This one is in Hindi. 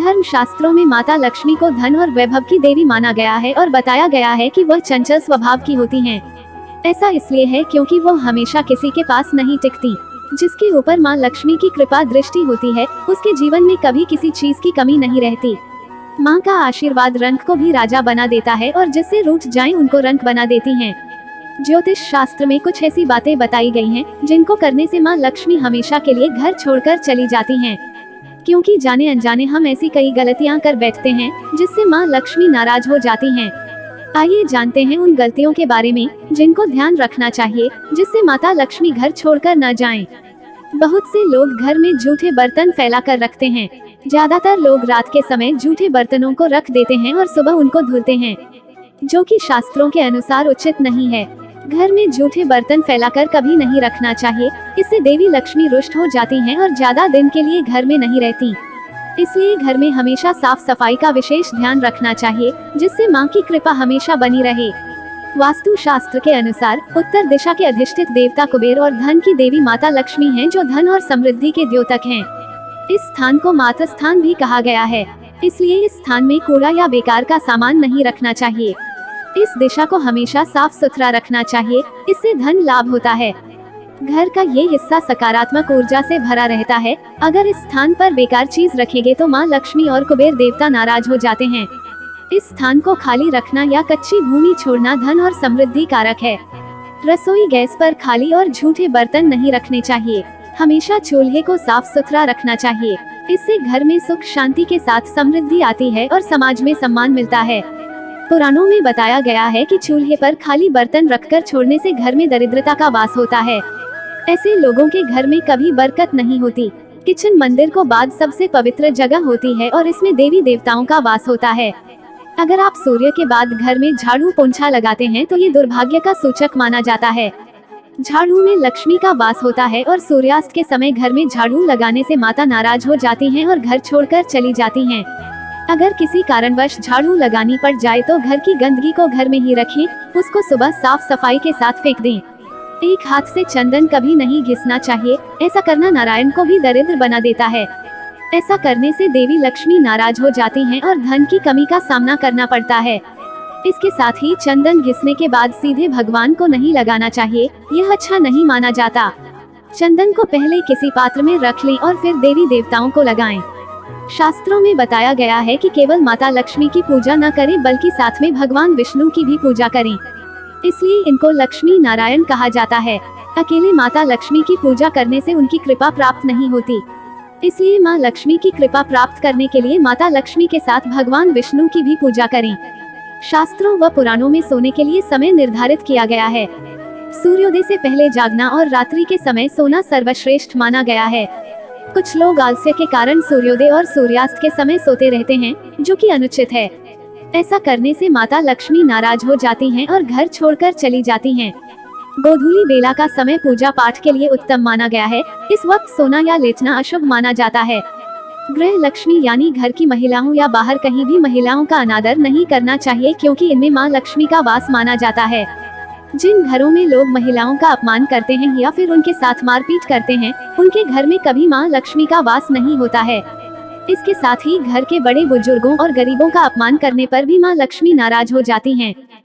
धर्म शास्त्रों में माता लक्ष्मी को धन और वैभव की देवी माना गया है और बताया गया है कि वह चंचल स्वभाव की होती हैं। ऐसा इसलिए है क्योंकि वो हमेशा किसी के पास नहीं टिकती। जिसके ऊपर माँ लक्ष्मी की कृपा दृष्टि होती है, उसके जीवन में कभी किसी चीज की कमी नहीं रहती। माँ का आशीर्वाद रंक को भी राजा बना देता है और जिससे रूठ जाएं उनको रंक बना देती हैं। ज्योतिष शास्त्र में कुछ ऐसी बातें बताई गई हैं, जिनको करने से माँ लक्ष्मी हमेशा के लिए घर छोड़कर चली जाती हैं। क्योंकि जाने अनजाने हम ऐसी कई गलतियाँ कर बैठते हैं, जिससे माँ लक्ष्मी नाराज हो जाती हैं। आइए जानते हैं उन गलतियों के बारे में जिनको ध्यान रखना चाहिए, जिससे माता लक्ष्मी घर छोड़कर न जाएं। बहुत से लोग घर में जूठे बर्तन फैलाकर रखते हैं। ज्यादातर लोग रात के समय जूठे बर्तनों को रख देते हैं और सुबह उनको धुलते हैं, जो कि शास्त्रों के अनुसार उचित नहीं है। घर में जूठे बर्तन फैलाकर कभी नहीं रखना चाहिए, इससे देवी लक्ष्मी रुष्ट हो जाती हैं और ज्यादा दिन के लिए घर में नहीं रहती। इसलिए घर में हमेशा साफ सफाई का विशेष ध्यान रखना चाहिए, जिससे माँ की कृपा हमेशा बनी रहे। वास्तु शास्त्र के अनुसार उत्तर दिशा के अधिष्ठित देवता कुबेर और धन की देवी माता लक्ष्मी हैं, जो धन और समृद्धि के द्योतक हैं। इस स्थान को मातृ स्थान भी कहा गया है, इसलिए इस स्थान में कूड़ा या बेकार का सामान नहीं रखना चाहिए। इस दिशा को हमेशा साफ सुथरा रखना चाहिए, इससे धन लाभ होता है। घर का ये हिस्सा सकारात्मक ऊर्जा से भरा रहता है। अगर इस स्थान पर बेकार चीज रखेंगे तो माँ लक्ष्मी और कुबेर देवता नाराज हो जाते हैं। इस स्थान को खाली रखना या कच्ची भूमि छोड़ना धन और समृद्धि कारक है। रसोई गैस पर खाली और झूठे बर्तन नहीं रखने चाहिए। हमेशा चूल्हे को साफ सुथरा रखना चाहिए, इससे घर में सुख शांति के साथ समृद्धि आती है और समाज में सम्मान मिलता है। पुराणों में बताया गया है कि चूल्हे पर खाली बर्तन रखकर छोड़ने से घर में दरिद्रता का वास होता है। ऐसे लोगों के घर में कभी बरकत नहीं होती। किचन मंदिर को बाद सबसे पवित्र जगह होती है और इसमें देवी देवताओं का वास होता है। अगर आप सूर्य के बाद घर में झाड़ू पोंछा लगाते हैं तो ये दुर्भाग्य का सूचक माना जाता है। झाड़ू में लक्ष्मी का वास होता है और सूर्यास्त के समय घर में झाड़ू लगाने से माता नाराज हो जाती हैं और घर छोड़कर चली जाती हैं। अगर किसी कारणवश झाड़ू लगानी पड़ जाए तो घर की गंदगी को घर में ही रखें, उसको सुबह साफ सफाई के साथ फेंक दें। एक हाथ से चंदन कभी नहीं घिसना चाहिए, ऐसा करना नारायण को भी दरिद्र बना देता है। ऐसा करने से देवी लक्ष्मी नाराज हो जाती हैं और धन की कमी का सामना करना पड़ता है। इसके साथ ही चंदन घिसने के बाद सीधे भगवान को नहीं लगाना चाहिए, यह अच्छा नहीं माना जाता। चंदन को पहले किसी पात्र में रख लें और फिर देवी देवताओं को लगाएं। शास्त्रों में बताया गया है कि केवल माता लक्ष्मी की पूजा न करें बल्कि साथ में भगवान विष्णु की भी पूजा करें, इसलिए इनको लक्ष्मी नारायण कहा जाता है। अकेले माता लक्ष्मी की पूजा करने से उनकी कृपा प्राप्त नहीं होती, इसलिए माँ लक्ष्मी की कृपा प्राप्त करने के लिए माता लक्ष्मी के साथ भगवान विष्णु की भी पूजा करें। शास्त्रों व पुराणों में सोने के लिए समय निर्धारित किया गया है। सूर्योदय से पहले जागना और रात्रि के समय सोना सर्वश्रेष्ठ माना गया है। कुछ लोग आलस्य के कारण सूर्योदय और सूर्यास्त के समय सोते रहते हैं, जो कि अनुचित है। ऐसा करने से माता लक्ष्मी नाराज हो जाती हैं और घर छोड़कर चली जाती हैं। गोधूली बेला का समय पूजा पाठ के लिए उत्तम माना गया है। इस वक्त सोना या लेटना अशुभ माना जाता है। गृह लक्ष्मी यानी घर की महिलाओं या बाहर कहीं भी महिलाओं का अनादर नहीं करना चाहिए, क्योंकि इनमें माँ लक्ष्मी का वास माना जाता है। जिन घरों में लोग महिलाओं का अपमान करते हैं या फिर उनके साथ मारपीट करते हैं, उनके घर में कभी माँ लक्ष्मी का वास नहीं होता है। इसके साथ ही घर के बड़े बुजुर्गों और गरीबों का अपमान करने पर भी माँ लक्ष्मी नाराज हो जाती हैं।